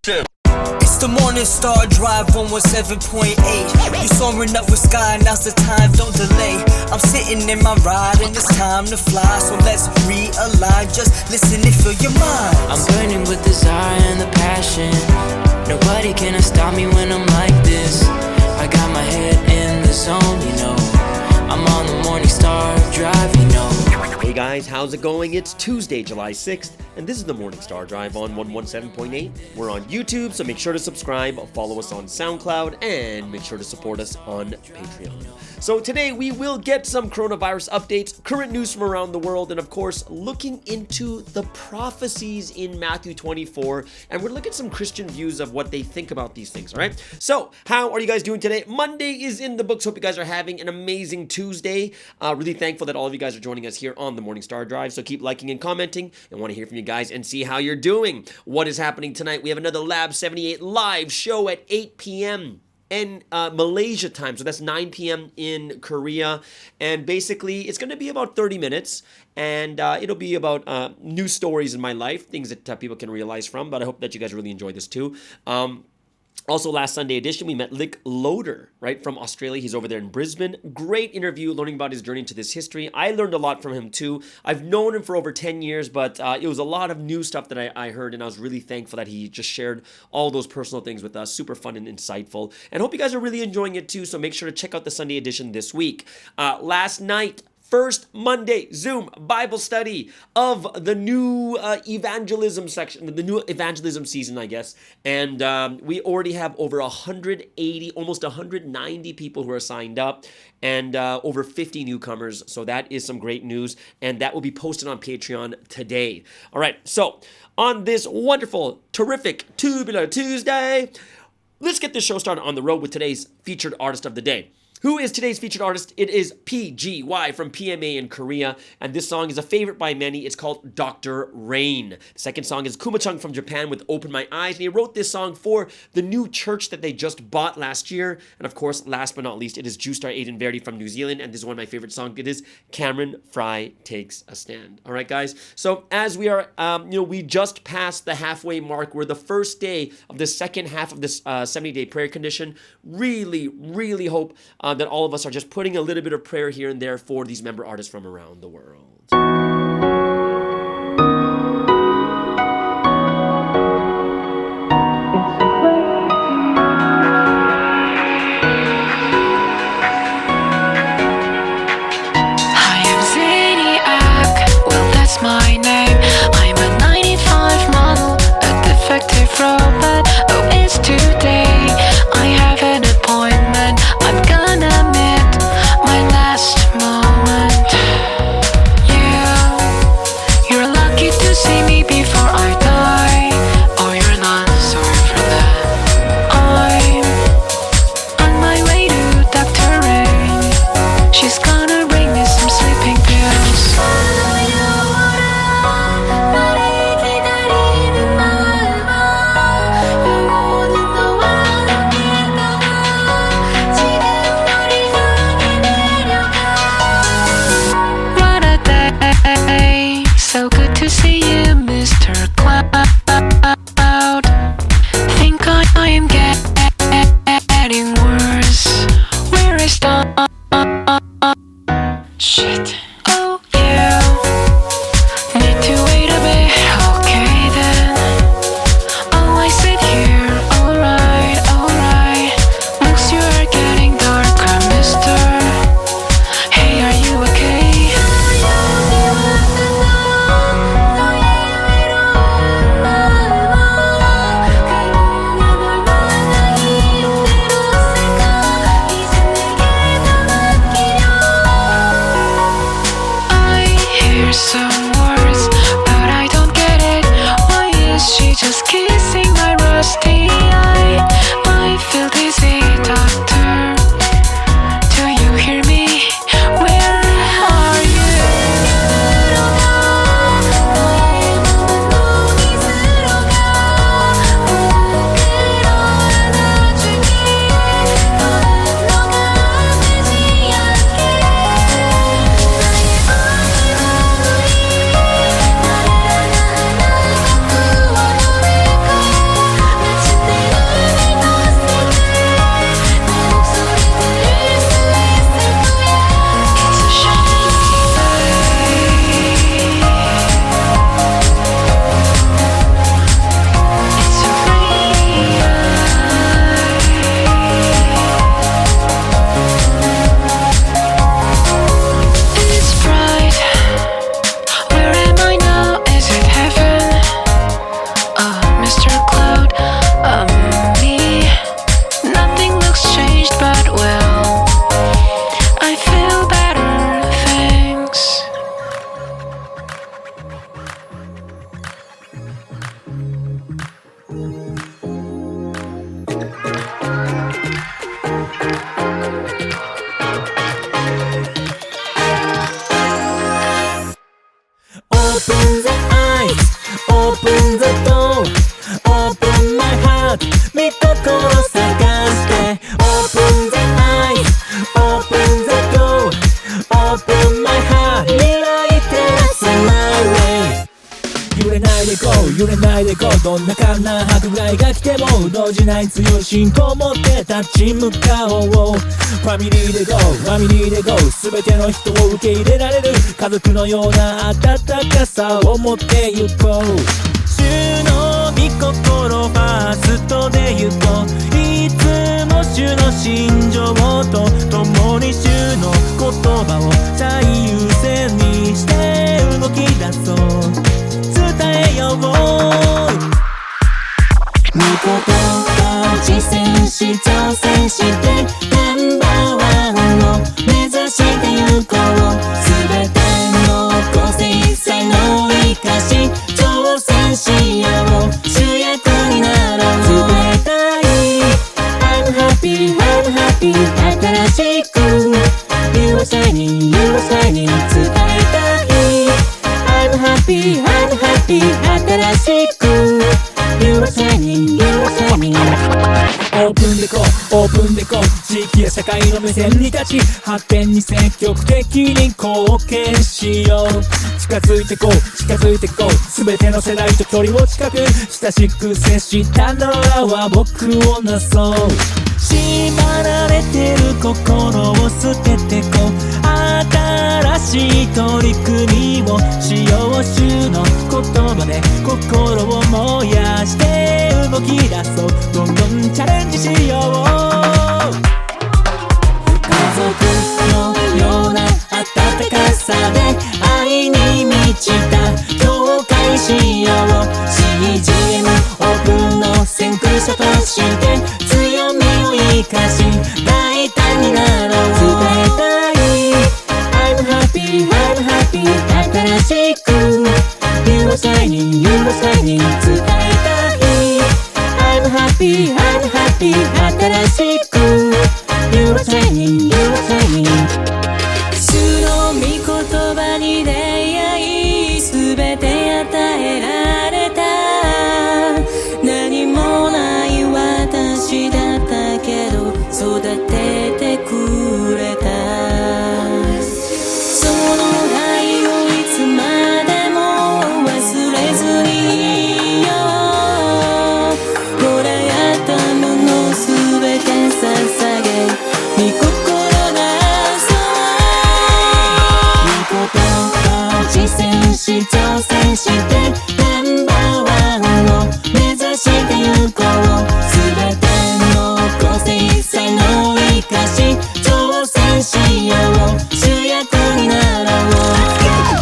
It's the Morning Star Drive 117.8. You soaring up with sky, now's the time, don't delay. I'm sitting in my ride and it's time to fly. So let's realign, just listen and fill your mind. I'm burning with desire and the passion. Nobody can stop me when I'm like this. I got my head in the zone, you know. I'm on the Morning Star Drive, you know. Hey guys, how's it going? It's Tuesday, July 6th, and this is the Morning Star Drive on 117.8. We're on YouTube, so make sure to subscribe, follow us on SoundCloud, and make sure to support us on Patreon. So today we will get some coronavirus updates, current news from around the world, and of course, looking into the prophecies in Matthew 24, and we're looking at some Christian views of what they think about these things, all right? So, how are you guys doing today? Monday is in the books. Hope you guys are having an amazing Tuesday. Really thankful that all of you guys are joining us here on the Morning Star Drive, so keep liking and commenting. I want to hear from you guys and see how you're doing. What is happening tonight? We have another Lab 78 live show at 8 p.m. in Malaysia time, so that's 9 p.m. in Korea, and basically it's going to be about 30 minutes, and it'll be about news stories in my life, things that people can realize from, but I hope that you guys really enjoy this too. Also, last Sunday edition, we met Lick Loader, right, from Australia. He's over there in Brisbane. Great interview, learning about his journey into this history. I learned a lot from him, too. I've known him for over 10 years, but it was a lot of new stuff that I heard, and I was really thankful that he just shared all those personal things with us. Super fun and insightful. And hope you guys are really enjoying it, too, so make sure to check out the Sunday edition this week. Last night, first Monday Zoom Bible study of the new evangelism section, the new evangelism season, I guess. And we already have over 180, almost 190 people who are signed up, and over 50 newcomers. So that is some great news, and that will be posted on Patreon today. All right, so on this wonderful, terrific Tubular Tuesday, let's get this show started on the road with today's featured artist of the day. Who is today's featured artist? It is PGY from PMA in Korea, and this song is a favorite by many. It's called Dr. Rain. The second song is Kuma-chung from Japan with Open My Eyes, and he wrote this song for the new church that they just bought last year. And of course, last but not least, it is Justar Aiden Verdi from New Zealand, and this is one of my favorite songs. It is Cameron Fry Takes a Stand. All right, guys. So as we are, we just passed the halfway mark. We're the first day of the second half of this 70-day prayer condition. Really, really hope that all of us are just putting a little bit of prayer here and there for these member artists from around the world. I am Zaniac, well that's my name. I'm a 95 model, a defective robot. Oh, it's today, I have an appointment. I'm gonna meet my last moment. You どんなかな迫害が来ても動じない強い信仰を持って立ち向かおう。ファミリーで GO ファミリーで GO 全ての人を受け入れられる家族のような温かさを持ってゆこう。主の御心ファーストでゆこう。いつも主の心情と共に主の言葉を最優先にして動き出そう。伝えよう。御言葉を実践し挑戦してナンバーワンを目指してゆこう。全ての個性才能を生かし挑戦しよう。主役になろう。伝えたい I'm happy I'm happy 新しく You are shining You are shining 伝えたい I'm happy I'm happy 新しく You are shining You are shining オープンでこうオープンでこう地域や社会の目線に立ち発展に積極的に貢献しよう。近づいてこう近づいてこう全ての世代と距離を近く親しく接したならは僕をなそう。縛られてる心を捨ててこう新しい取り組みをしよう。主の言葉で心を燃やして動き出そう。どんどんチャレンジしよう。家族のような温かさで愛に満ちた教会しよう。 CGM オープンの先駆者として強みを生かし大胆になろう。伝えたい I'm happy I'm happy 新しく You are shining You are shining 伝えたい I'm happy I'm happy 新しく You are shining You are shining 主の御言葉に出会い全て与えられた。何もない私だったけど育ててくれた。その愛をいつまでも忘れずにいよう。これやったものすべて捧げ御心がそう。御言葉を実践し挑戦してナンバーワンを目指してゆこう。全ての個性才能を生かし挑戦しよう。主役になろう。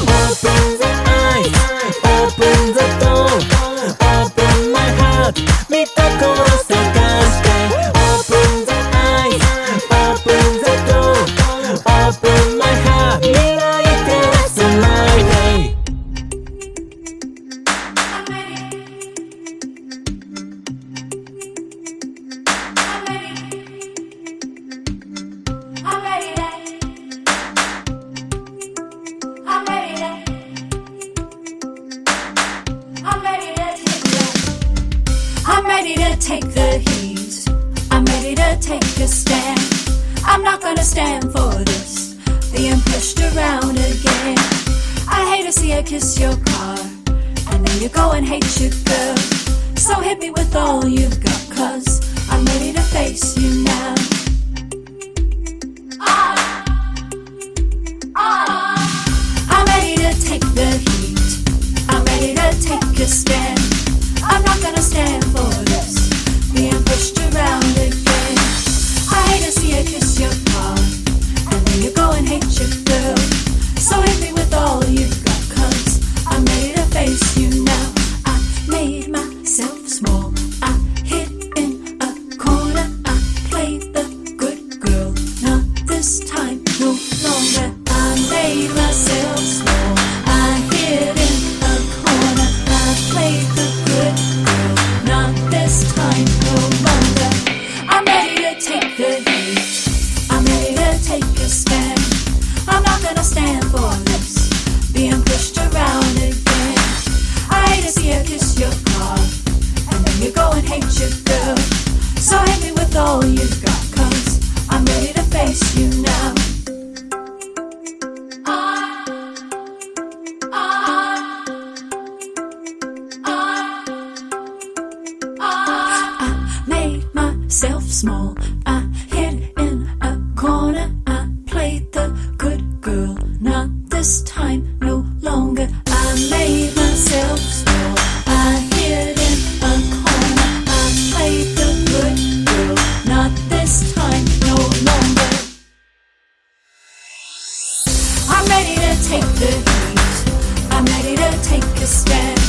Open the eyes Open the door Open my heart 見た心探して Open the eyes Open the door Open my heart 未来照らす My day I'm ready to take the heat. I'm ready to take a stand. I'm not gonna stand for this, being pushed around again. I hate to see you kiss your car, and then you go and hate your girl. So hit me with all you've got, 'cause I'm ready to face you now. I'm ready to take the heat. I'm ready to take a stand. I'm not gonna stand for this, being pushed around again. I hate to see you kiss your car, and then you go and hate your girl. So hit me with all you've got, 'cause I'm ready to face you now. I made myself small. I hid in a corner. I played the good girl. Not this time, no longer. I made myself small. I hid in a corner. I played the good girl. Not this time, no longer. I'm ready to take the heat. I'm ready to take a stand. I'm not gonna stand for this, being pushed around again. I hate to see you kiss your car, and then you go and hate your girl. So hit me with all you've got, 'cause I'm ready to face you now. myself small. I hid in a corner. I played the good girl. Not this time, no longer. I made myself small. I hid in a corner. I played the good girl. Not this time, no longer. I'm ready to take the heat. I'm ready to take a stand.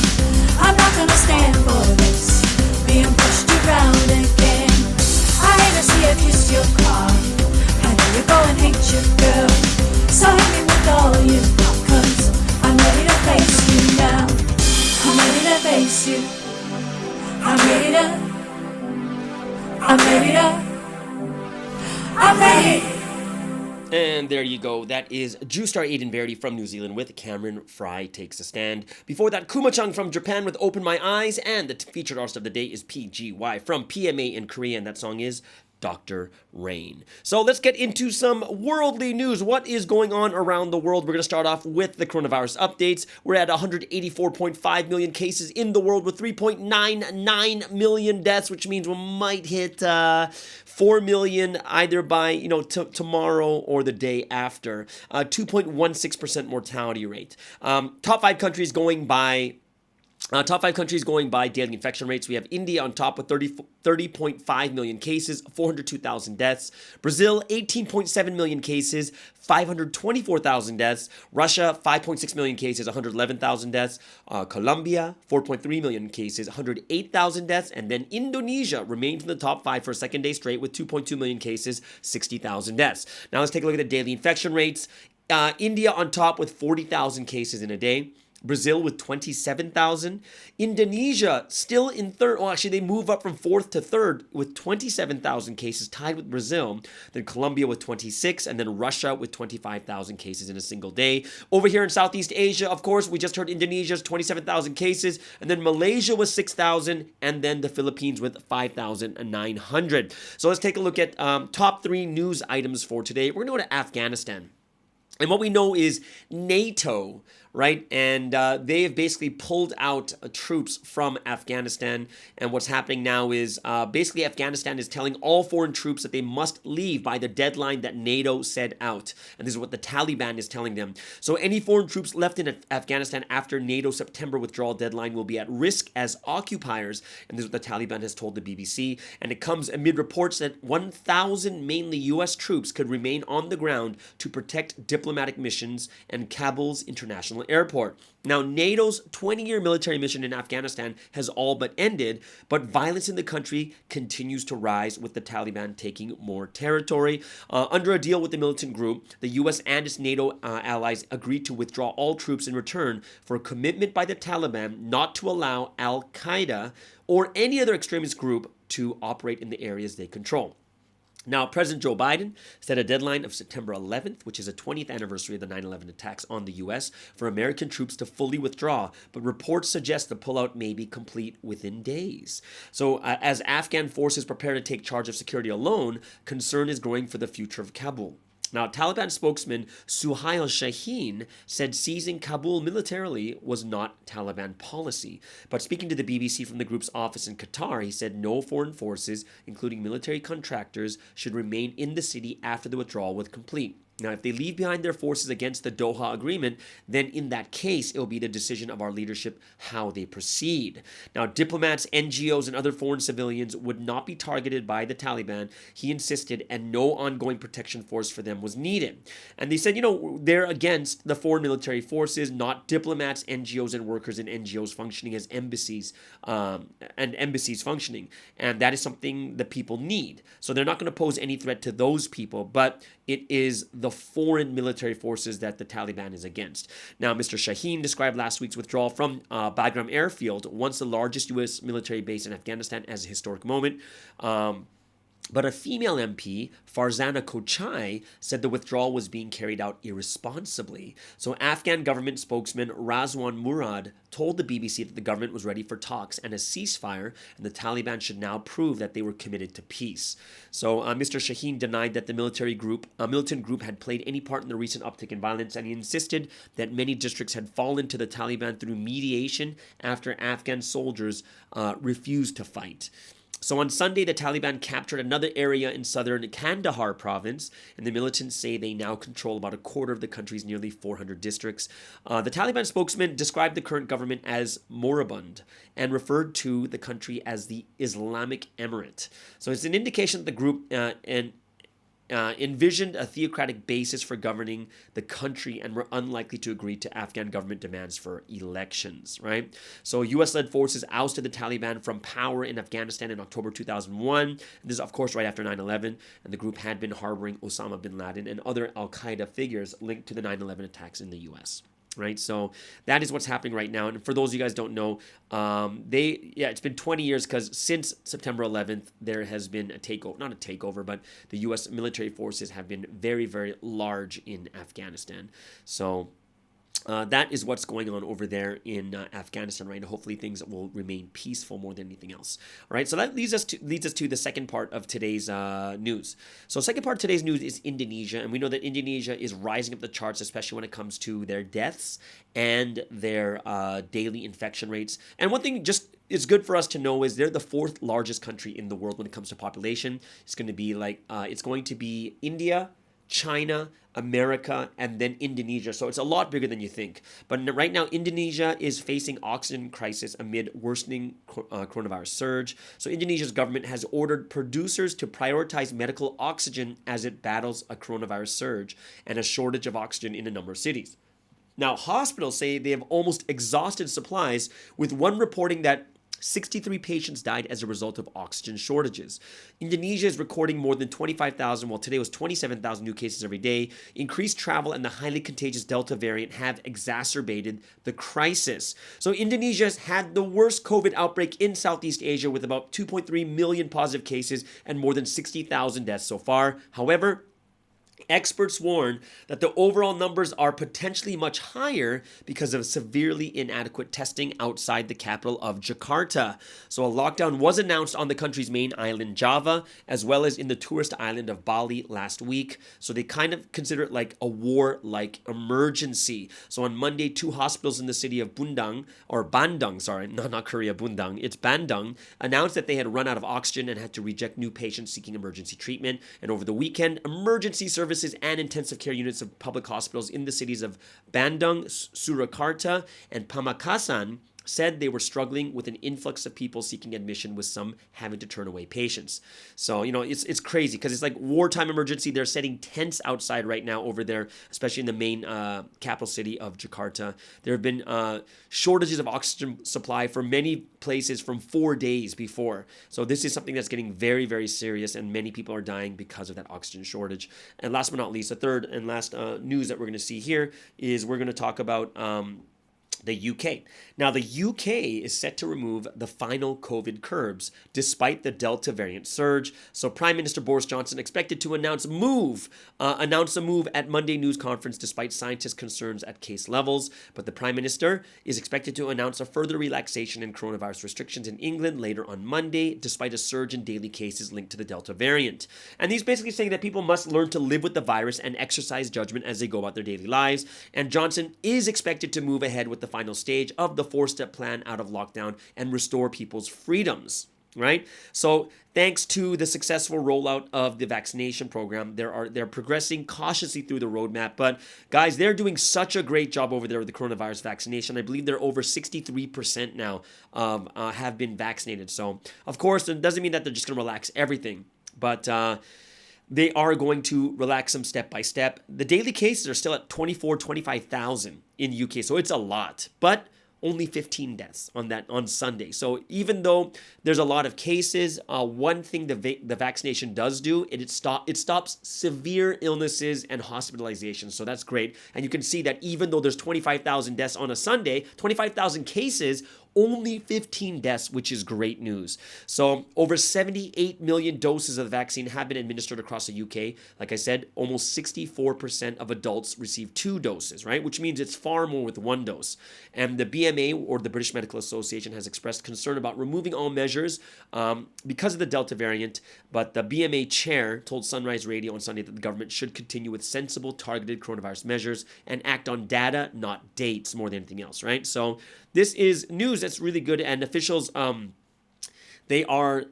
I'm not gonna stand for this, being pushed around again. I hate to see you kiss your car. I know you go and hate your girl. So hit me with all you got, 'cause I'm ready to face you now. I'm ready to face you. I'm ready to. I'm ready. And there you go. That is Ju-Star Aiden Verity from New Zealand with Cameron Fry Takes a Stand. Before that, Kuma-chung from Japan with Open My Eyes. And the featured artist of the day is PGY from PMA in Korea. And that song is Dr. Rain. So let's get into some worldly news. What is going on around the world? We're going to start off with the coronavirus updates. We're at 184.5 million cases in the world with 3.99 million deaths, which means we might hit 4 million either by tomorrow or the day after. 2.16% mortality rate. Top five countries going by daily infection rates. We have India on top with 30.5 million cases, 402,000 deaths. Brazil, 18.7 million cases, 524,000 deaths. Russia, 5.6 million cases, 111,000 deaths. Colombia, 4.3 million cases, 108,000 deaths. And then Indonesia remains in the top five for a second day straight with 2.2 million cases, 60,000 deaths. Now let's take a look at the daily infection rates. India on top with 40,000 cases in a day. Brazil with 27,000. Indonesia still in third. Well, actually, they move up from fourth to third with 27,000 cases, tied with Brazil. Then Colombia with 26, and then Russia with 25,000 cases in a single day. Over here in Southeast Asia, of course, we just heard Indonesia's 27,000 cases, and then Malaysia with 6,000, and then the Philippines with 5,900. So let's take a look at top three news items for today. We're going to go to Afghanistan. And what we know is NATO, right? And they have basically pulled out troops from Afghanistan. And what's happening now is basically Afghanistan is telling all foreign troops that they must leave by the deadline that NATO set out. And this is what the Taliban is telling them. So any foreign troops left in Afghanistan after NATO's September withdrawal deadline will be at risk as occupiers. And this is what the Taliban has told the BBC. And it comes amid reports that 1,000 mainly U.S. troops could remain on the ground to protect diplomatic missions and Kabul's international airport. Now, NATO's 20-year military mission in Afghanistan has all but ended, but violence in the country continues to rise with the Taliban taking more territory. Under a deal with the militant group, the U.S. and its NATO allies agreed to withdraw all troops in return for a commitment by the Taliban not to allow Al-Qaeda or any other extremist group to operate in the areas they control. Now, President Joe Biden set a deadline of September 11th, which is the 20th anniversary of the 9/11 attacks on the U.S., for American troops to fully withdraw, but reports suggest the pullout may be complete within days. So, as Afghan forces prepare to take charge of security alone, concern is growing for the future of Kabul. Now, Taliban spokesman Suhail Shaheen said seizing Kabul militarily was not Taliban policy. But speaking to the BBC from the group's office in Qatar, he said no foreign forces, including military contractors, should remain in the city after the withdrawal was complete. Now, if they leave behind their forces against the Doha Agreement, then in that case, it will be the decision of our leadership how they proceed. Now, diplomats, NGOs, and other foreign civilians would not be targeted by the Taliban, he insisted, and no ongoing protection force for them was needed. And they said, they're against the foreign military forces, not diplomats, NGOs, and workers in NGOs functioning as embassies and embassies functioning. And that is something the people need. So they're not going to pose any threat to those people, but it is the foreign military forces that the Taliban is against. Now, Mr. Shaheen described last week's withdrawal from Bagram Airfield, once the largest U.S. military base in Afghanistan, as a historic moment. But a female MP, Farzana Kochai, said the withdrawal was being carried out irresponsibly. So Afghan government spokesman Razwan Murad told the BBC that the government was ready for talks and a ceasefire, and the Taliban should now prove that they were committed to peace. So Mr. Shaheen denied that the militant group had played any part in the recent uptick in violence, and he insisted that many districts had fallen to the Taliban through mediation after Afghan soldiers refused to fight. So on Sunday, the Taliban captured another area in southern Kandahar province, and the militants say they now control about a quarter of the country's nearly 400 districts. The Taliban spokesman described the current government as moribund and referred to the country as the Islamic Emirate. So it's an indication that the group envisioned a theocratic basis for governing the country and were unlikely to agree to Afghan government demands for elections, right? So US-led forces ousted the Taliban from power in Afghanistan in October 2001. This is, of course, right after 9/11, and the group had been harboring Osama bin Laden and other al-Qaeda figures linked to the 9/11 attacks in the US. Right, so that is what's happening right now. And for those of you guys don't know, it's been 20 years because since September 11th, there has been a takeover, not a takeover, but the U.S. military forces have been very, very large in Afghanistan. So that is what's going on over there in Afghanistan, right? Hopefully things will remain peaceful more than anything else. All right, so that leads us to the second part of today's news. So second part of today's news is Indonesia, and we know that Indonesia is rising up the charts, especially when it comes to their deaths and their daily infection rates. And one thing just it's good for us to know is they're the fourth largest country in the world when it comes to population. It's going to be India, China, America, and then Indonesia. So it's a lot bigger than you think. But right now, Indonesia is facing oxygen crisis amid worsening coronavirus surge. So Indonesia's government has ordered producers to prioritize medical oxygen as it battles a coronavirus surge and a shortage of oxygen in a number of cities. Now, hospitals say they have almost exhausted supplies, with one reporting that 63 patients died as a result of oxygen shortages. Indonesia is recording more than 25,000, while today was 27,000 new cases every day. Increased travel and the highly contagious Delta variant have exacerbated the crisis. So Indonesia has had the worst COVID outbreak in Southeast Asia, with about 2.3 million positive cases and more than 60,000 deaths so far. However, experts warn that the overall numbers are potentially much higher because of severely inadequate testing outside the capital of Jakarta. So a lockdown was announced on the country's main island, Java, as well as in the tourist island of Bali last week. So they kind of consider it like a war-like emergency. So on Monday, 2 hospitals in the city of Bandung, not Korea, Bundang, it's Bandung, announced that they had run out of oxygen and had to reject new patients seeking emergency treatment. And over the weekend, emergency services and intensive care units of public hospitals in the cities of Bandung, Surakarta, and Pamekasan said they were struggling with an influx of people seeking admission, with some having to turn away patients. So, it's crazy because it's like wartime emergency. They're setting tents outside right now over there, especially in the main capital city of Jakarta. There have been shortages of oxygen supply for many places from 4 days before. So this is something that's getting very, very serious, and many people are dying because of that oxygen shortage. And last but not least, the third and last news that we're going to see here is we're going to talk about the UK. Now, the UK is set to remove the final COVID curbs despite the Delta variant surge. So Prime Minister Boris Johnson expected to announce a move at Monday news conference despite scientists' concerns at case levels. But the Prime Minister is expected to announce a further relaxation in coronavirus restrictions in England later on Monday, despite a surge in daily cases linked to the Delta variant. And he's basically saying that people must learn to live with the virus and exercise judgment as they go about their daily lives. And Johnson is expected to move ahead with the final stage of the 4-step plan out of lockdown and restore people's freedoms, right? So thanks to the successful rollout of the vaccination program, they're progressing cautiously through the roadmap. But guys, they're doing such a great job over there with the coronavirus vaccination. I believe they're over 63% now have been vaccinated. So of course, it doesn't mean that they're just going to relax everything, but they are going to relax them step by step. The daily cases are still at 25,000 in UK, so it's a lot, but only 15 deaths on Sunday. So even though there's a lot of cases, one thing the vaccination does do, it stops severe illnesses and hospitalizations. So that's great. And you can see that even though there's 25,000 deaths on a Sunday, 25,000 cases, only 15 deaths, which is great news. So over 78 million doses of the vaccine have been administered across the UK. Like I said, almost 64% of adults receive 2 doses, right? Which means it's far more with 1 dose. And the BMA, or the British Medical Association, has expressed concern about removing all measures because of the Delta variant. But the BMA chair told Sunrise Radio on Sunday that the government should continue with sensible, targeted coronavirus measures and act on data, not dates, more than anything else, right? So this is news that's really good, and officials they are.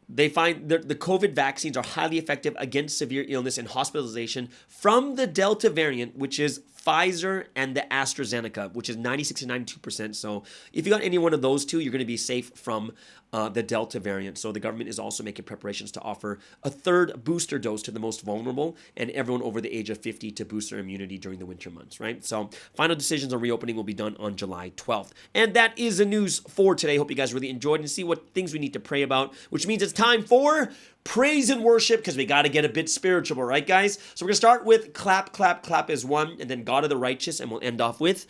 They find the COVID vaccines are highly effective against severe illness and hospitalization from the Delta variant, which is Pfizer and the AstraZeneca, which is 96 to 92%. So if you got any one of those two, you're going to be safe from the Delta variant. So the government is also making preparations to offer a third booster dose to the most vulnerable and everyone over the age of 50 to boost their immunity during the winter months, right? So final decisions on reopening will be done on July 12th. And that is the news for today. Hope you guys really enjoyed and see what things we need to pray about, which means it's time for praise and worship, because we got to get a bit spiritual, right, guys? So we're going to start with clap, clap, clap as one, and then God of the righteous, and we'll end off with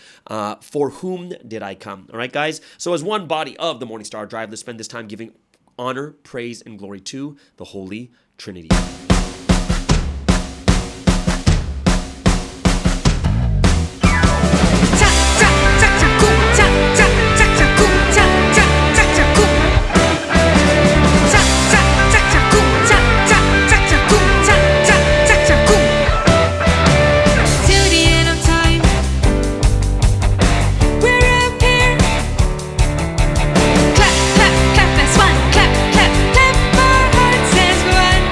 for whom did I come? All right, guys? So as one body of the Morning Star Drive, let's spend this time giving honor, praise, and glory to the Holy Trinity. Clap, clap, clap as one. Clap, clap, clap, our hearts as one.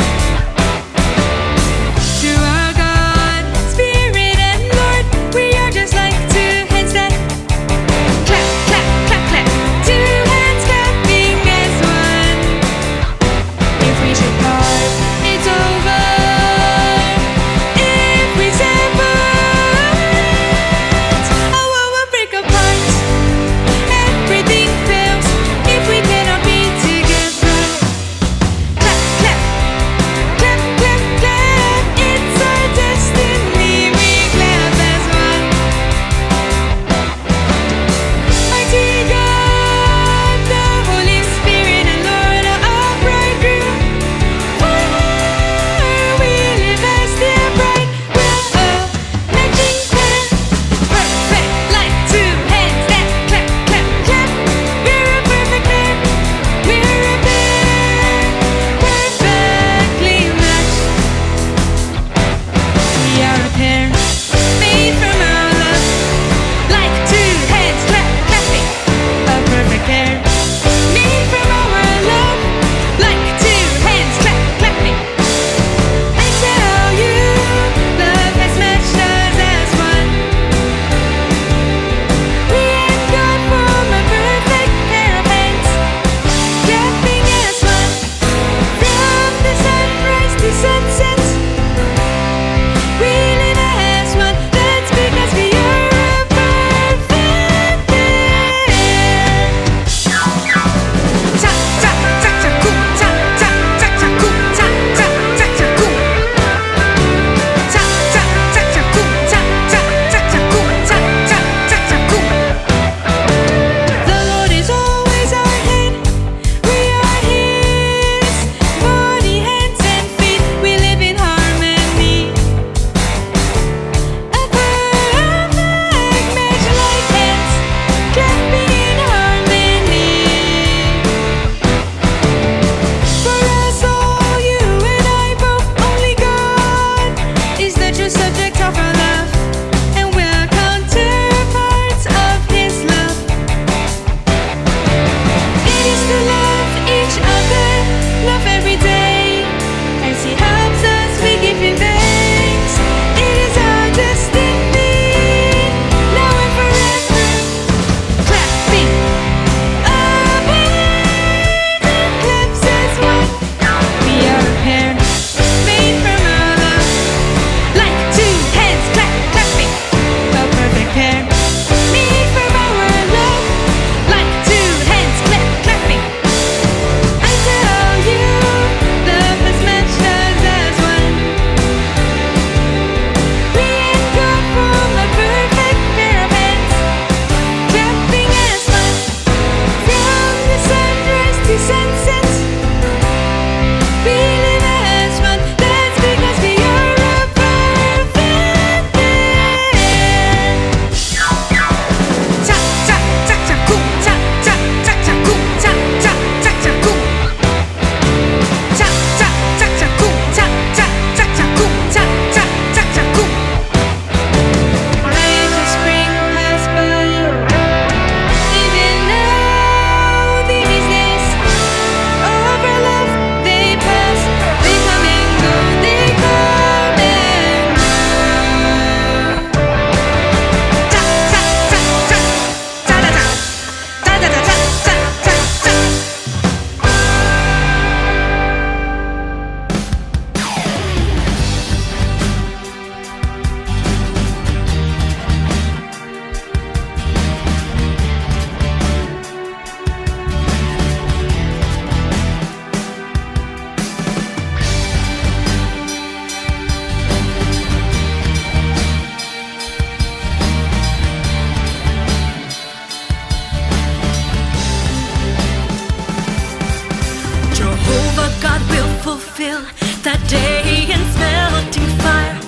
fulfill that day in melting fire.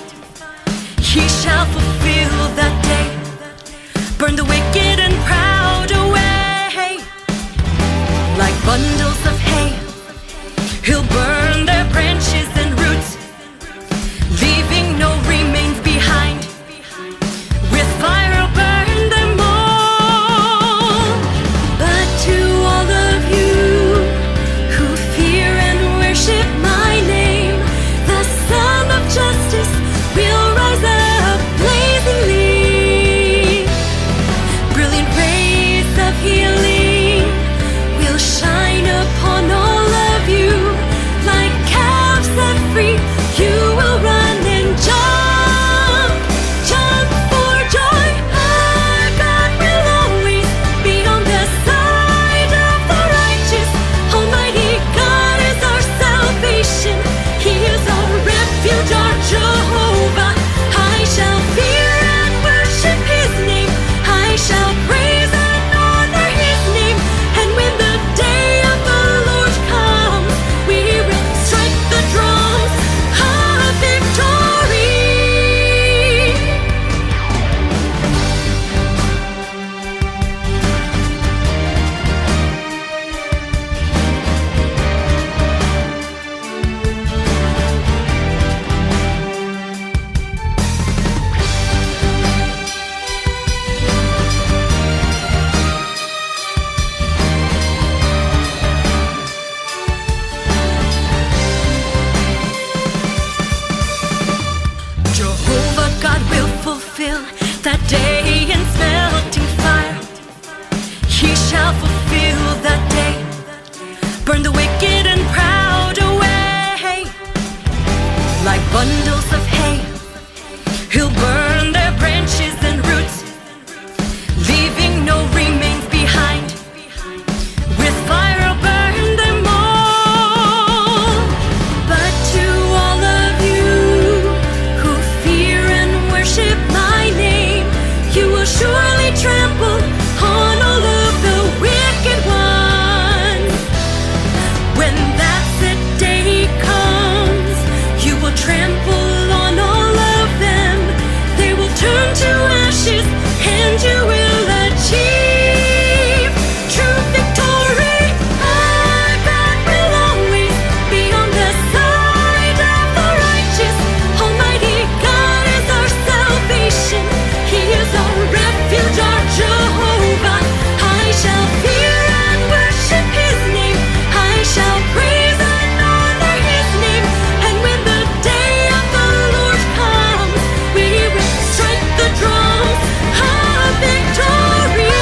He shall fulfill that day, burn the wicked and proud away. Like bundles of hay, he'll burn their branches and roots, leaving no remains behind. With fire he'll burn them all. But to all of you who fear and worship my name, the Son of Justice will rise up blazingly. Brilliant rays of healing will shine upon all of you. Like calves set free, you will run and jump, jump for joy. Our God will always be on the side of the righteous. Almighty God is our salvation. He is our refuge, our Jehovah. I shall fear and worship His name. I shall praise and honor His name. And when the day of the Lord comes, we will strike the drums of victory. Jehovah God will fulfill that day in melting fire. He shall fulfill that day, burn the wicked and proud away. Like bundles of hay, he'll burn their branches and roots, leaving no remains behind. With fire he'll burn them all. But to all of you who fear and worship my name, you will surely trample on all of the wicked ones. When that set day comes, you will trample on all of them. They will turn to ashes, and you will achieve true victory. Our God will always be on the side of the righteous. Almighty God is our salvation. He is our refuge, our Jehovah. I shall fear and worship His name. I shall praise and honor His name. And when the day of the Lord comes, we will strike the drums of victory.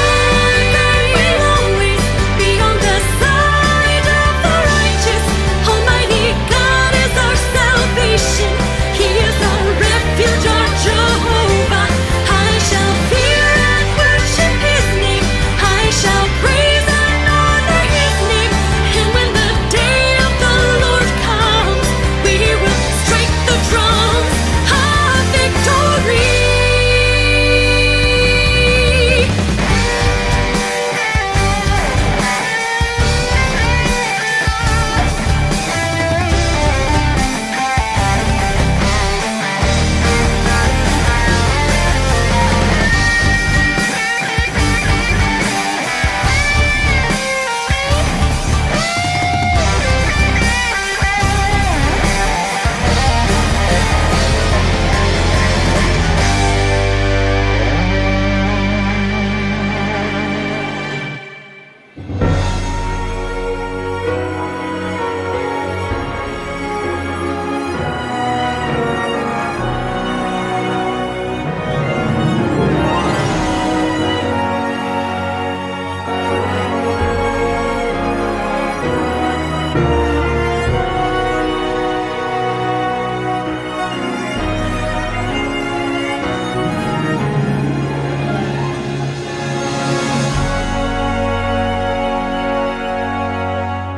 God will always be on the side of the righteous. Almighty God is our salvation. He is our refuge, our Jehovah. I shall fear and worship His name. I shall praise and honor His name. And when the day of the Lord comes, we will strike the drums of victory.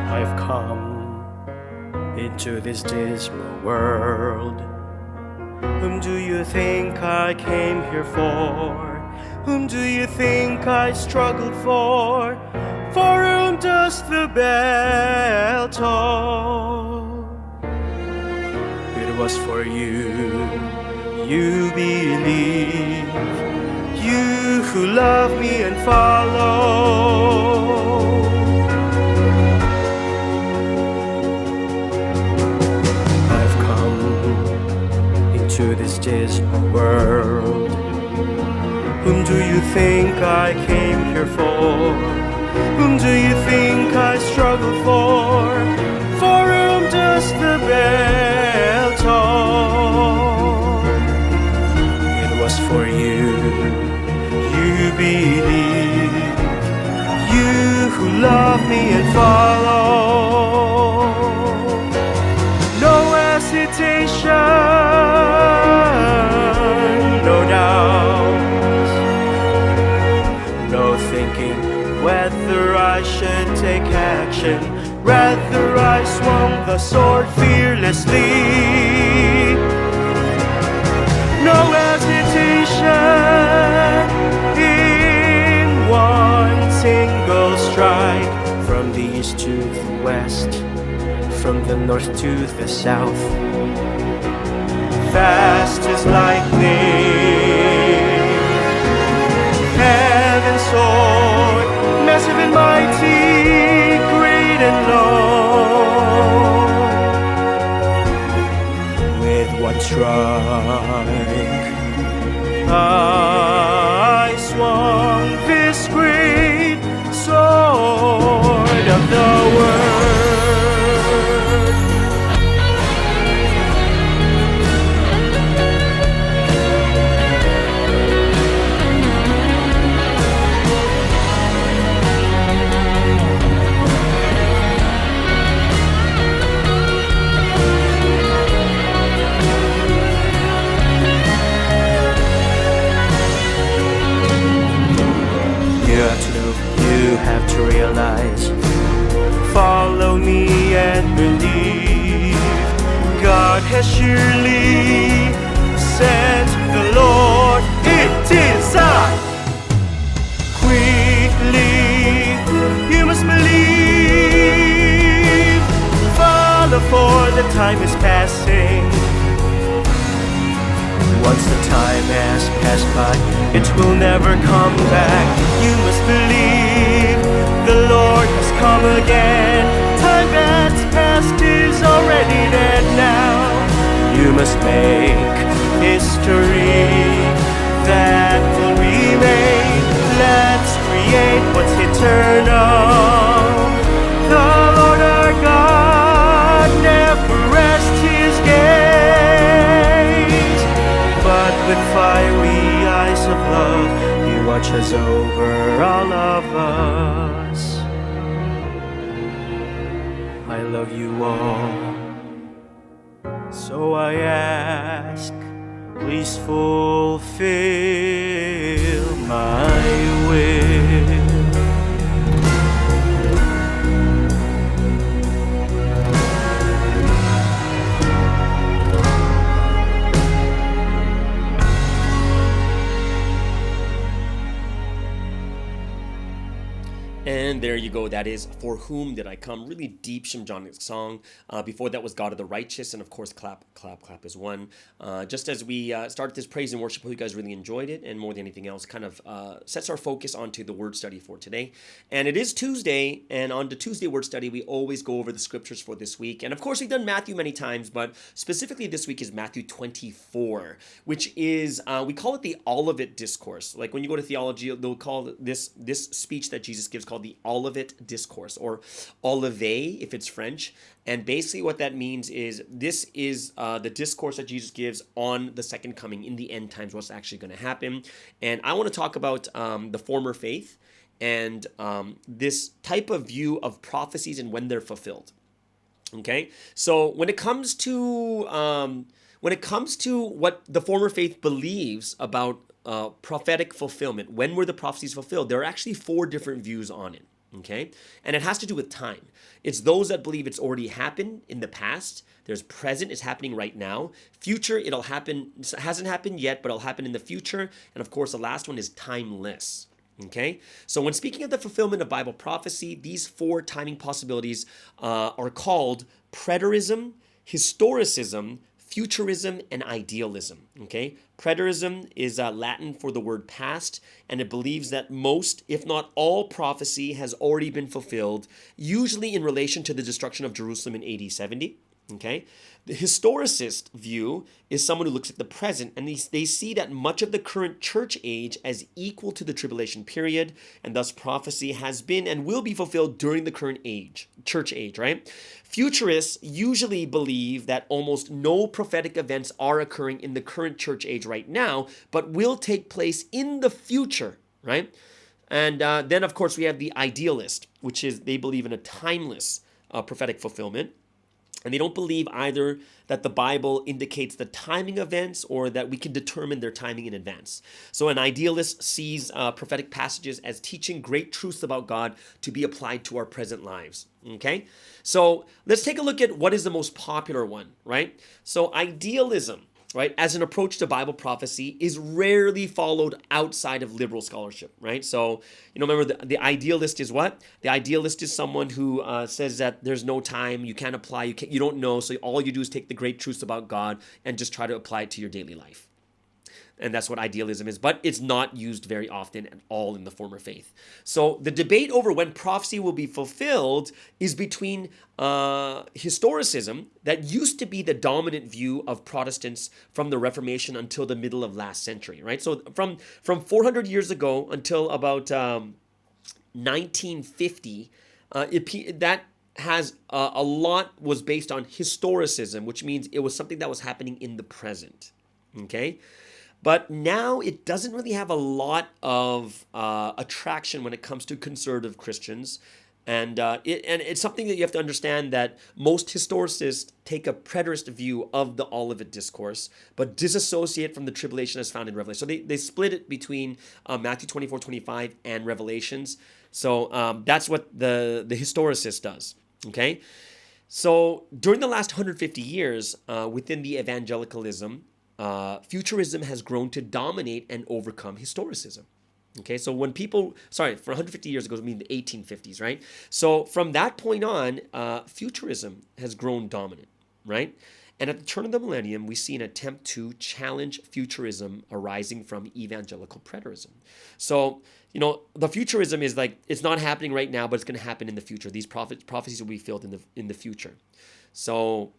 I've come into this dismal world. Whom do you think I came here for? Whom do you think I struggled for? For whom does the bell toll? It was for you. You believe, you who love me and follow. I've come into this dismal world. Whom do you think I came here for? Whom do you think I struggled for? For whom does the bell toll? It was for you. You believe, you who love me and follow. No hesitation, no doubt, no thinking whether I should take action. Rather I swung the sword fearlessly. No hesitation in one single strike. From the east to the west, from the north to the south, fast as lightning. Heaven's sword, massive and mighty, great and low. With one strike, I swung this great sword of the word. You have to know, you have to realize. Follow me and believe. God has surely sent the Lord. It is I. Quickly, you must believe. Follow, for the time is passing. Once the time has passed by, it will never come back. You must believe the Lord has come again. Time that's past is already dead now. You must make history that will remain. Let's create what's eternal. The Lord our God never rests his gaze, but with fiery eyes of love, he watches over all of us. I love you all, so I ask, please fulfill my will. And there you go. That is For Whom Did I Come? Really deep Shimjonic song. Before that was God of the Righteous. And of course, Clap, Clap, Clap is one. Just as we started this praise and worship, hope you guys really enjoyed it. And more than anything else, kind of sets our focus onto the word study for today. And it is Tuesday. And on the Tuesday word study, we always go over the scriptures for this week. And of course, we've done Matthew many times. But specifically this week is Matthew 24, which is, we call it the Olivet Discourse. Like when you go to theology, they'll call this speech that Jesus gives called the Olivet Discourse, or Olivet if it's French. And basically what that means is this is the discourse that Jesus gives on the second coming, in the end times, what's actually going to happen. And I want to talk about the former faith and this type of view of prophecies and when they're fulfilled. Okay, so when it comes to what the former faith believes about prophetic fulfillment, when were the prophecies fulfilled, there are actually 4 different views on it. Okay, and it has to do with time. It's those that believe it's already happened in the past. There's present, it's happening right now. Future, it'll happen. It hasn't happened yet, but it'll happen in the future. And of course, the last one is timeless. Okay, so when speaking of the fulfillment of Bible prophecy, these 4 timing possibilities are called preterism, historicism, futurism and idealism. Okay, preterism is Latin for the word past, and it believes that most, if not all, prophecy has already been fulfilled, usually in relation to the destruction of Jerusalem in AD 70. Okay, the historicist view is someone who looks at the present, and they see that much of the current church age as equal to the tribulation period, and thus prophecy has been and will be fulfilled during the current age, church age, right? Futurists usually believe that almost no prophetic events are occurring in the current church age right now, but will take place in the future, right? And then, of course, we have the idealist, which is they believe in a timeless prophetic fulfillment. And they don't believe either that the Bible indicates the timing of events or that we can determine their timing in advance. So an idealist sees prophetic passages as teaching great truths about God to be applied to our present lives. Okay? So let's take a look at what is the most popular one, right? So idealism, right, as an approach to Bible prophecy is rarely followed outside of liberal scholarship, right? So, remember the idealist is what? The idealist is someone who says that there's no time, you can't apply, you don't know, so all you do is take the great truths about God and just try to apply it to your daily life. And that's what idealism is, but it's not used very often at all in the former faith. So the debate over when prophecy will be fulfilled is between historicism, that used to be the dominant view of Protestants from the Reformation until the middle of last century, right? So from 400 years ago until about 1950, that has a lot was based on historicism, which means it was something that was happening in the present, okay? But now it doesn't really have a lot of attraction when it comes to conservative Christians. And it's something that you have to understand, that most historicists take a preterist view of the Olivet Discourse, but disassociate from the tribulation as found in Revelation. So they split it between Matthew 24:25 and Revelations. So that's what the historicist does, okay? So during the last 150 years, within the evangelicalism, futurism has grown to dominate and overcome historicism. Okay, so when for 150 years ago, I mean the 1850s, right? So from that point on, futurism has grown dominant, right? And at the turn of the millennium, we see an attempt to challenge futurism arising from evangelical preterism. So, the futurism is like, it's not happening right now, but it's going to happen in the future. These prophecies will be filled in the future. So,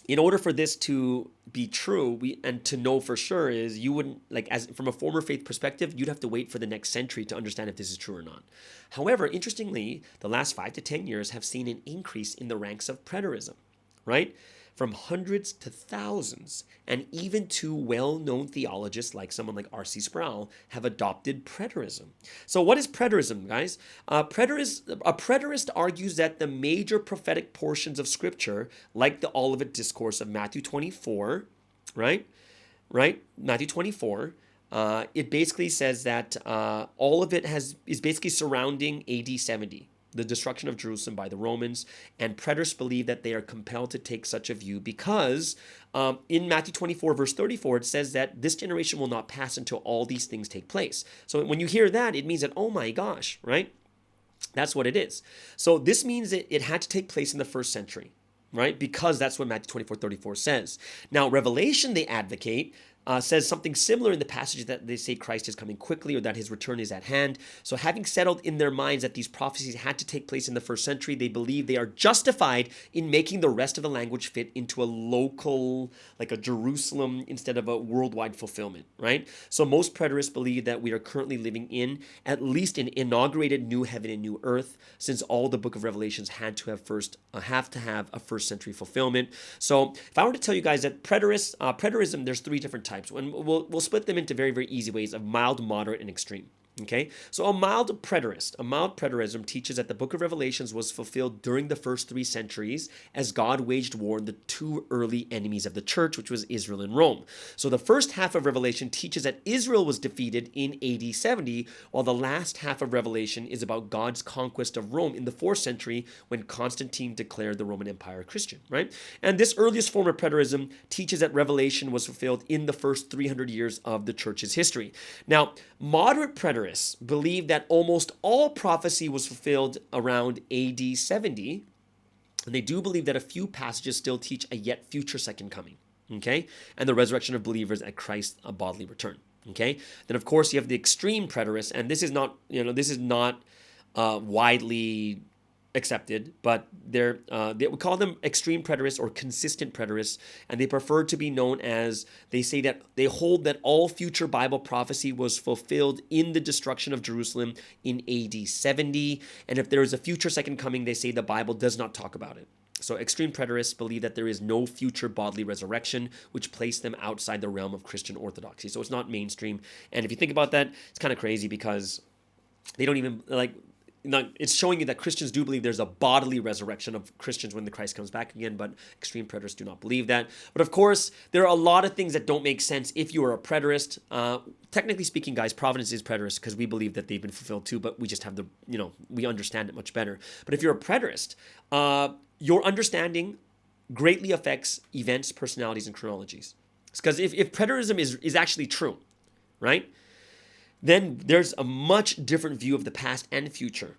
in order for this to be true, and to know for sure, is you wouldn't, as from a former faith perspective, you'd have to wait for the next century to understand if this is true or not. However, interestingly, the last 5 to 10 years have seen an increase in the ranks of preterism, right? From hundreds to thousands, and even two well-known theologists like someone like R.C. Sproul have adopted preterism. So what is preterism, guys? A preterist argues that the major prophetic portions of Scripture, like the Olivet Discourse of Matthew 24, right? Matthew 24, it basically says that all of it is basically surrounding AD 70. The destruction of Jerusalem by the Romans, and preterists believe that they are compelled to take such a view because in Matthew 24, verse 34, it says that this generation will not pass until all these things take place. So when you hear that, it means that, oh my gosh, right? That's what it is. So this means that it had to take place in the first century, right? Because that's what Matthew 24:34 says. Now, Revelation, they advocate, says something similar in the passage that they say Christ is coming quickly or that his return is at hand. So having settled in their minds that these prophecies had to take place in the first century, they believe they are justified in making the rest of the language fit into a local, like a Jerusalem instead of a worldwide fulfillment, right? So most preterists believe that we are currently living in at least an inaugurated new heaven and new earth, since all the book of Revelations had to have a first century fulfillment. So if I were to tell you guys that preterism, there's 3 different types, and we'll split them into very, very easy ways of mild, moderate, and extreme. Okay, so a mild preterism teaches that the book of Revelations was fulfilled during the first 3 centuries as God waged war on the 2 early enemies of the church, which was Israel and Rome. So the first half of Revelation teaches that Israel was defeated in AD 70, while the last half of Revelation is about God's conquest of Rome in the 4th century when Constantine declared the Roman Empire Christian, right? And this earliest form of preterism teaches that Revelation was fulfilled in the first 300 years of the church's history. Now, moderate preterists believe that almost all prophecy was fulfilled around AD 70, and they do believe that a few passages still teach a yet future second coming. okay? And the resurrection of believers at Christ's bodily return, okay? Then of course you have the extreme preterists, and this is not, widely accepted, but they would call them extreme preterists or consistent preterists, and they prefer to be known as, they say that they hold that all future Bible prophecy was fulfilled in the destruction of Jerusalem in AD 70, and if there is a future second coming, they say the Bible does not talk about it. So extreme preterists believe that there is no future bodily resurrection, which place them outside the realm of Christian orthodoxy. So it's not mainstream, and if you think about that, it's kind of crazy because they don't even it's showing you that Christians do believe there's a bodily resurrection of Christians when the Christ comes back again, but extreme preterists do not believe that. But of course, there are a lot of things that don't make sense if you are a preterist. Technically speaking, guys, Providence is preterist because we believe that they've been fulfilled too, but we just have we understand it much better. But if you're a preterist, your understanding greatly affects events, personalities, and chronologies. Because if preterism is actually true, right? Then there's a much different view of the past and future,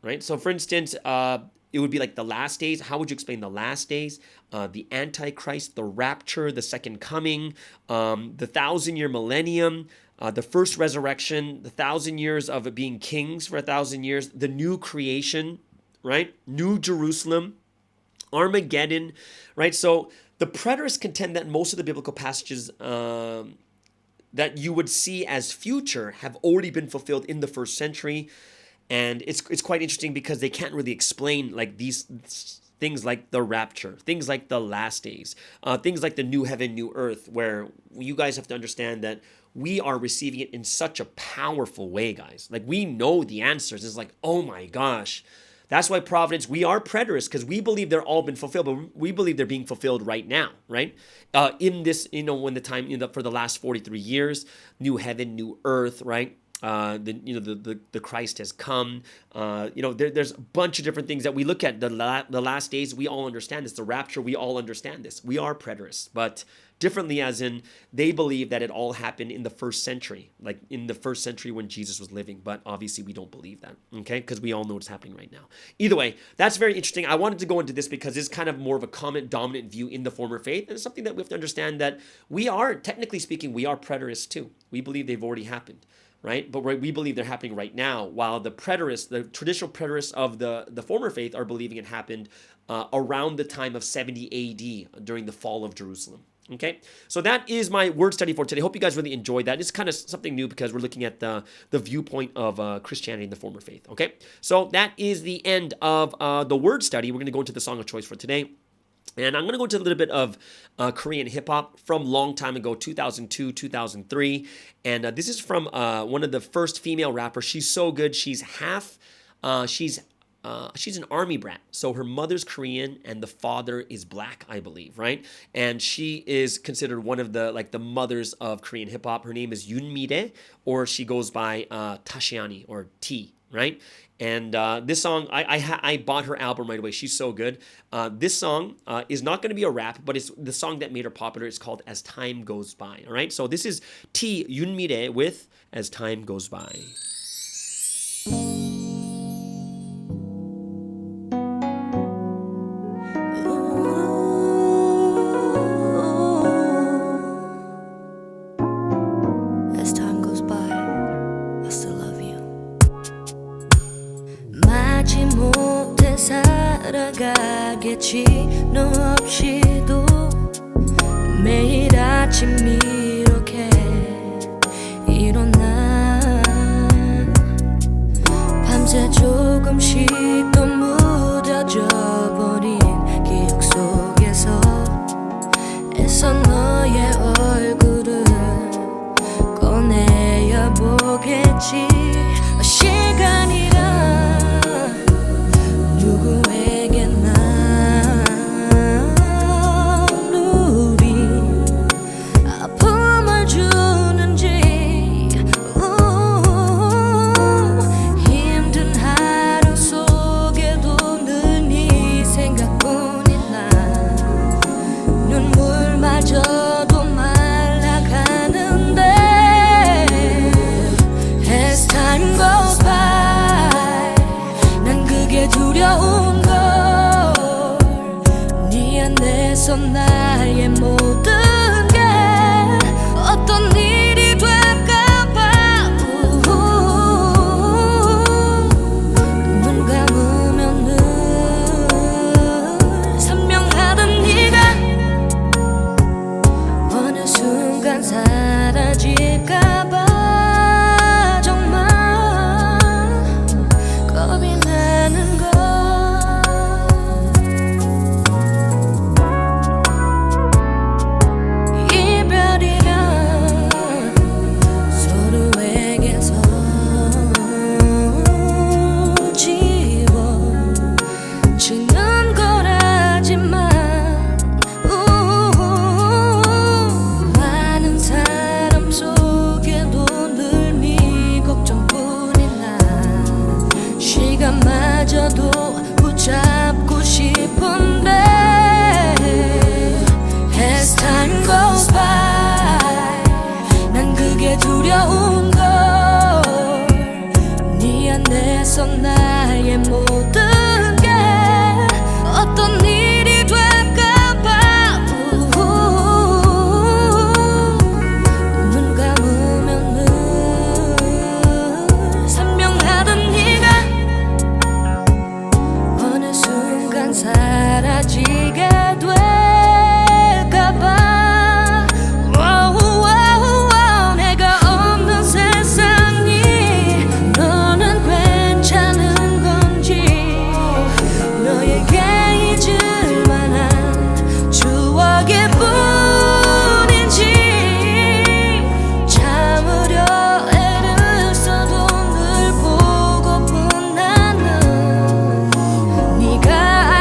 right? So for instance, it would be like the last days. How would you explain the last days? The Antichrist, the rapture, the second coming, the 1,000-year millennium, the first resurrection, the 1,000 years of it being kings for 1,000 years, the new creation, right? New Jerusalem, Armageddon, right? So the preterists contend that most of the biblical passages that you would see as future have already been fulfilled in the first century. And it's quite interesting because they can't really explain like these things like the rapture, things like the last days, things like the new heaven, new earth, where you guys have to understand that we are receiving it in such a powerful way, guys. Like we know the answers. It's like, oh my gosh. That's why Providence, we are preterists because we believe they're all been fulfilled, but we believe they're being fulfilled right now, right? In this, when the time, for the last 43 years, new heaven, new earth, right? The Christ has come. There's a bunch of different things that we look at. The last days, we all understand this. The rapture, we all understand this. We are preterists, but differently as in they believe that it all happened in the first century, like in the first century when Jesus was living. But obviously we don't believe that, okay? Because we all know what's happening right now. Either way, that's very interesting. I wanted to go into this because it's kind of more of a common dominant view in the former faith. And it's something that we have to understand that we are, technically speaking, we are preterists too. We believe they've already happened. Right? But we believe they're happening right now, while the preterists, the traditional preterists of the former faith are believing it happened around the time of 70 AD during the fall of Jerusalem. Okay? So that is my word study for today. Hope you guys really enjoyed that. It's kind of something new because we're looking at the viewpoint of Christianity in the former faith. Okay? So that is the end of the word study. We're going to go into the song of choice for today. And I'm going to go into a little bit of Korean hip-hop from long time ago, 2002, 2003. And this is from one of the first female rappers. She's so good. She's she's an army brat. So her mother's Korean and the father is black, I believe, right? And she is considered one of the mothers of Korean hip-hop. Her name is Yoonmi-dae, or she goes by Tashiani, or T, right? And this song, I bought her album right away. She's so good. This song is not going to be a rap, but it's the song that made her popular. It's called As Time Goes By. All right. So this is T Yoonmi-dae with As Time Goes By. As time goes by, I still love you. 마지못해 살아가겠지 너 없이도 매일 아침 이렇게 일어나 밤새 조금씩 더 무뎌져 버린 기억 속에서 애써 너의 얼굴을 꺼내야 보겠지 시간이란 누구에게나 우리 아픔을 주는지 힘든 하루 속 내서 나의 모든 게 어떤 일이 될까봐 눈 감으면 늘 선명하던 네가 어느 순간 사라질까봐 정말 겁이 나는 걸 이별이란 서로에게서 지워지는 거라지만 많은 사람 속에도 늘 네 걱정뿐인 나 시간마저도 붙잡고 싶은데 As time goes by 난 그게 두려운 걸 네 안에서 나의 모든 게 어떤 일이 될까봐 눈 감으면 늘 선명하던 네가 어느 순간 사라지게 될까봐 내가 없는 세상이 너는 괜찮은 건지 너에게 잊을 만한 추억일 뿐인지 참으려 애를 써도 늘 보고픈 나는 네가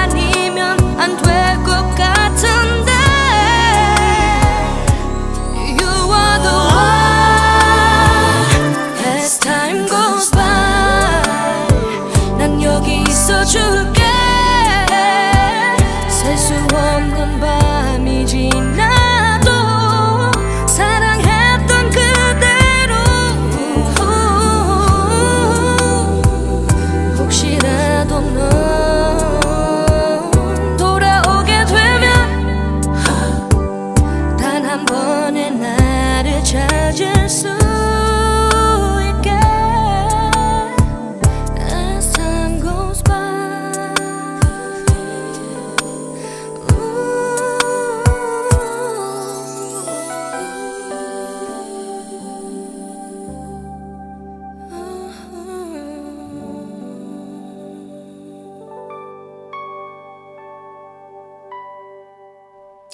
아니면 안 될 것 같은데 You are the one As time goes by 난 여기 있어줄게 셀 수 없는 밤이 지나도 사랑했던 그대로 혹시라도 넌 돌아오게 되면 단 한 번의 나를 찾을 수 있게 As time goes by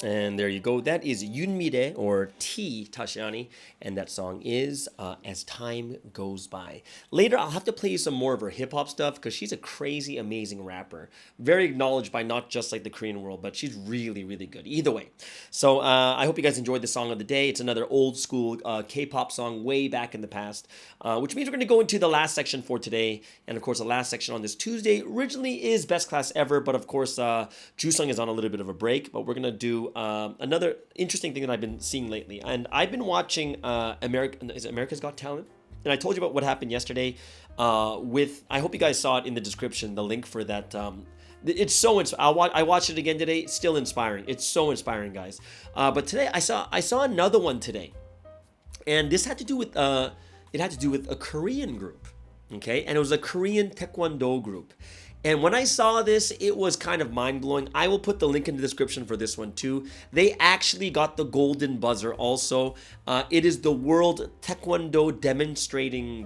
And there you go. That is Yoonmire or T Tashiani, and that song is As Time Goes By. Later, I'll have to play you some more of her hip hop stuff because she's a crazy, amazing rapper. Very acknowledged by not just like the Korean world, but she's really, really good. Either way. So I hope you guys enjoyed the song of the day. It's another old school K-pop song way back in the past, which means we're going to go into the last section for today. And of course, the last section on this Tuesday originally is Best Class Ever, but of course, Jusung is on a little bit of a break, but we're going to do another interesting thing that I've been seeing lately. And I've been watching America's Got Talent? And I told you about what happened yesterday I hope you guys saw it in the description, the link for that. It's so I watched it again today. It's still inspiring. It's so inspiring, guys. But today I saw another one today. And this had to do with a Korean group. Okay? And it was a Korean Taekwondo group. And when I saw this, it was kind of mind-blowing. I will put the link in the description for this one too. They actually got the golden buzzer also. It is the World Taekwondo demonstrating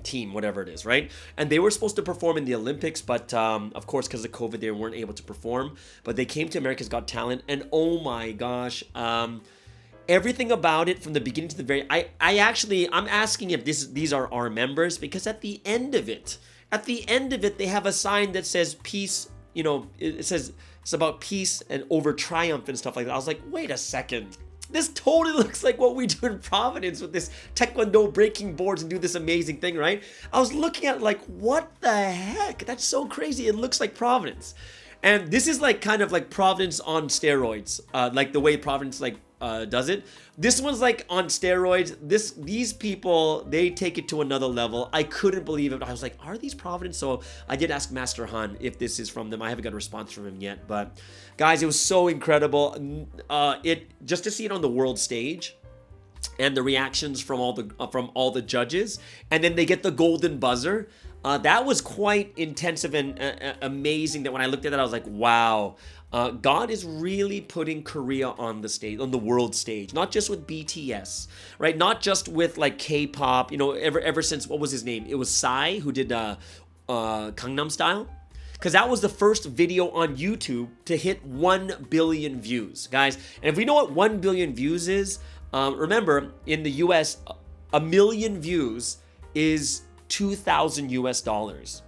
team, whatever it is, right? And they were supposed to perform in the Olympics, but of course, because of COVID, they weren't able to perform. But they came to America's Got Talent, and oh my gosh, everything about it from the beginning to the very... I'm asking if these are our members, because at the end of it, they have a sign that says peace. You know, it says it's about peace and over triumph and stuff like that. I was like, wait a second. This totally looks like what we do in Providence with this Taekwondo breaking boards and do this amazing thing, right? I was looking at it like, what the heck? That's so crazy. It looks like Providence. And this is like kind of like Providence on steroids. Like the way Providence like does it. This one's like on steroids. These people, they take it to another level. I couldn't believe it. I was like, are these Providence? So I did ask Master Han if this is from them. I haven't got a response from him yet, but guys, it was so incredible. It just to see it on the world stage, and the reactions from all the judges, and then they get the golden buzzer. That was quite intensive and amazing. That when I looked at that, I was like, wow. God is really putting Korea on the stage, on the world stage, not just with BTS, right? Not just with like K-pop. You know, ever since, what was his name? It was Psy who did Gangnam Style. Because that was the first video on YouTube to hit 1 billion views, guys. And if we know what 1 billion views is, remember, in the US, 1 million views is $2,000 US,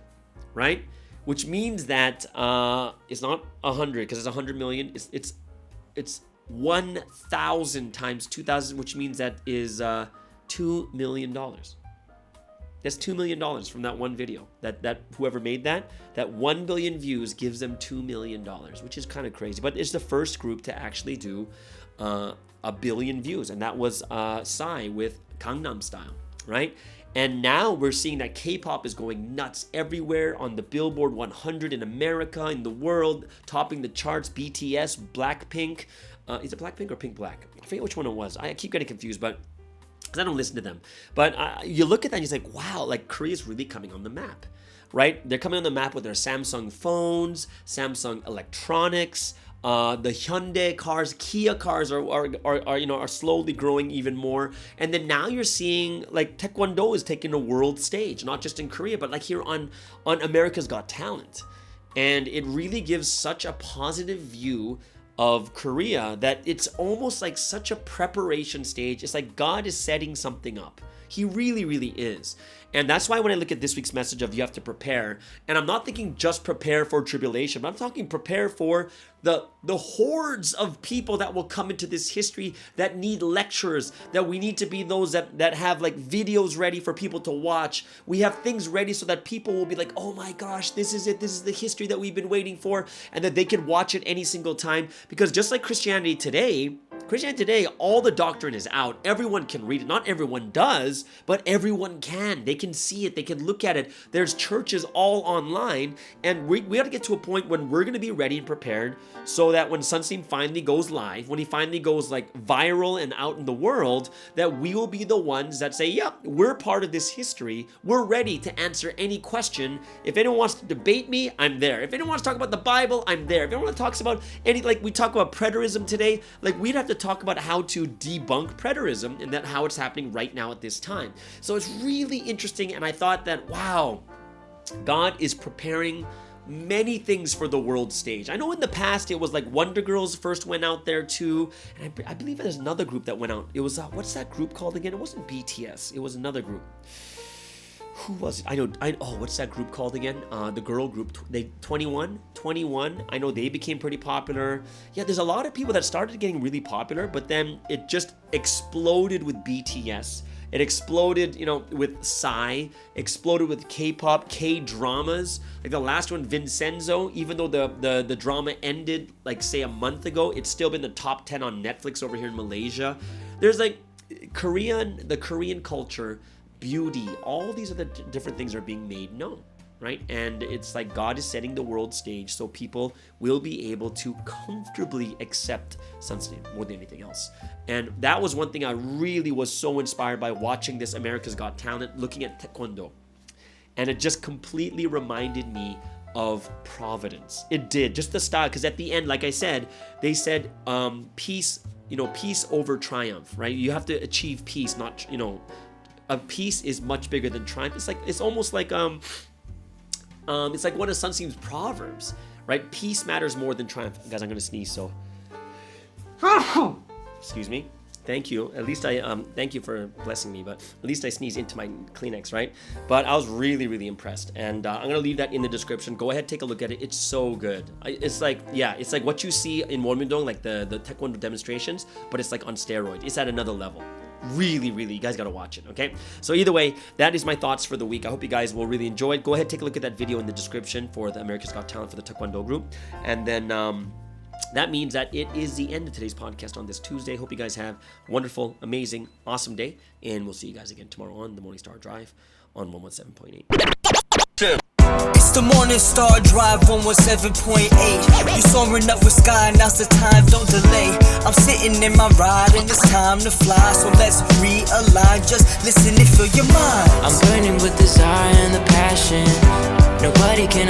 right? Which means that it's not 100, because it's 100 million. It's 1,000 times 2,000, which means that is $2 million. That's $2 million from that one video. That whoever made that 1 billion views gives them $2 million, which is kind of crazy. But it's the first group to actually do 1 billion views, and that was Psy with Gangnam Style, right? And now we're seeing that K-pop is going nuts everywhere on the Billboard 100 in America, in the world, topping the charts. BTS, Blackpink. Is it Blackpink or Pink Black? I forget which one it was. I keep getting confused, but because I don't listen to them. But you look at that and you're like, wow, like Korea's really coming on the map, right? They're coming on the map with their Samsung phones, Samsung electronics. The Hyundai cars, Kia cars are slowly growing even more. And then now you're seeing like Taekwondo is taking a world stage, not just in Korea, but like here on America's Got Talent. And it really gives such a positive view of Korea that it's almost like such a preparation stage. It's like God is setting something up. He really, really is. And that's why when I look at this week's message of you have to prepare, and I'm not thinking just prepare for tribulation, but I'm talking prepare for the hordes of people that will come into this history that need lectures, that we need to be those that have like videos ready for people to watch. We have things ready so that people will be like, oh my gosh, this is it. This is the history that we've been waiting for, and that they can watch it any single time. Because just like Christianity today, all the doctrine is out. Everyone can read it. Not everyone does, but everyone can. They can see it. They can look at it. There's churches all online, and we got to get to a point when we're going to be ready and prepared so that when Sunsteam finally goes live, when he finally goes like viral and out in the world, that we will be the ones that say, yep, we're part of this history. We're ready to answer any question. If anyone wants to debate me, I'm there. If anyone wants to talk about the Bible, I'm there. If anyone talks about like we talk about preterism today, like we'd have to talk about how to debunk preterism and that how it's happening right now at this time. So it's really interesting, and I thought that, wow, God is preparing many things for the world stage. I know in the past it was like Wonder Girls first went out there too, and I believe there's another group that went out. It was what's that group called again? It wasn't BTS. It was another group. Who was it? What's that group called again? The girl group, 21. I know they became pretty popular. Yeah, there's a lot of people that started getting really popular, but then it just exploded with BTS. It exploded, with Psy, exploded with K-pop, K-dramas. Like the last one, Vincenzo, even though the drama ended, like say a month ago, it's still been the top 10 on Netflix over here in Malaysia. There's like the Korean culture, beauty, all these other different things are being made known, right? And it's like God is setting the world stage so people will be able to comfortably accept Sunsteam more than anything else. And that was one thing I really was so inspired by watching this America's Got Talent, looking at Taekwondo. And it just completely reminded me of Providence. It did, just the style, because at the end, like I said, they said peace, peace over triumph, right? You have to achieve peace, not, a peace is much bigger than triumph. It's almost like it's like one of Sunsteam's proverbs, right? Peace matters more than triumph. Guys, I'm gonna sneeze, so excuse me. Thank you. At least I thank you for blessing me, but at least I sneezed into my Kleenex, right? But I was really, really impressed, and I'm gonna leave that in the description. Go ahead, take a look at it. It's so good. It's like what you see in Wonmyeongdong, like the Taekwondo demonstrations, but it's like on steroids. It's at another level. Really, really, you guys gotta watch it, okay? So either way, that is my thoughts for the week. I hope you guys will really enjoy it. Go ahead, take a look at that video in the description for the America's Got Talent for the Taekwondo group. And then that means that it is the end of today's podcast on this Tuesday. Hope you guys have a wonderful, amazing, awesome day. And we'll see you guys again tomorrow on the Morning Star Drive on 117.8. It's the Morning Star Drive 117.8. You soaring up with sky, now's the time, don't delay. I'm sitting in my ride and it's time to fly. So let's realign, just listen and fill your mind. I'm burning with desire and the passion. Nobody can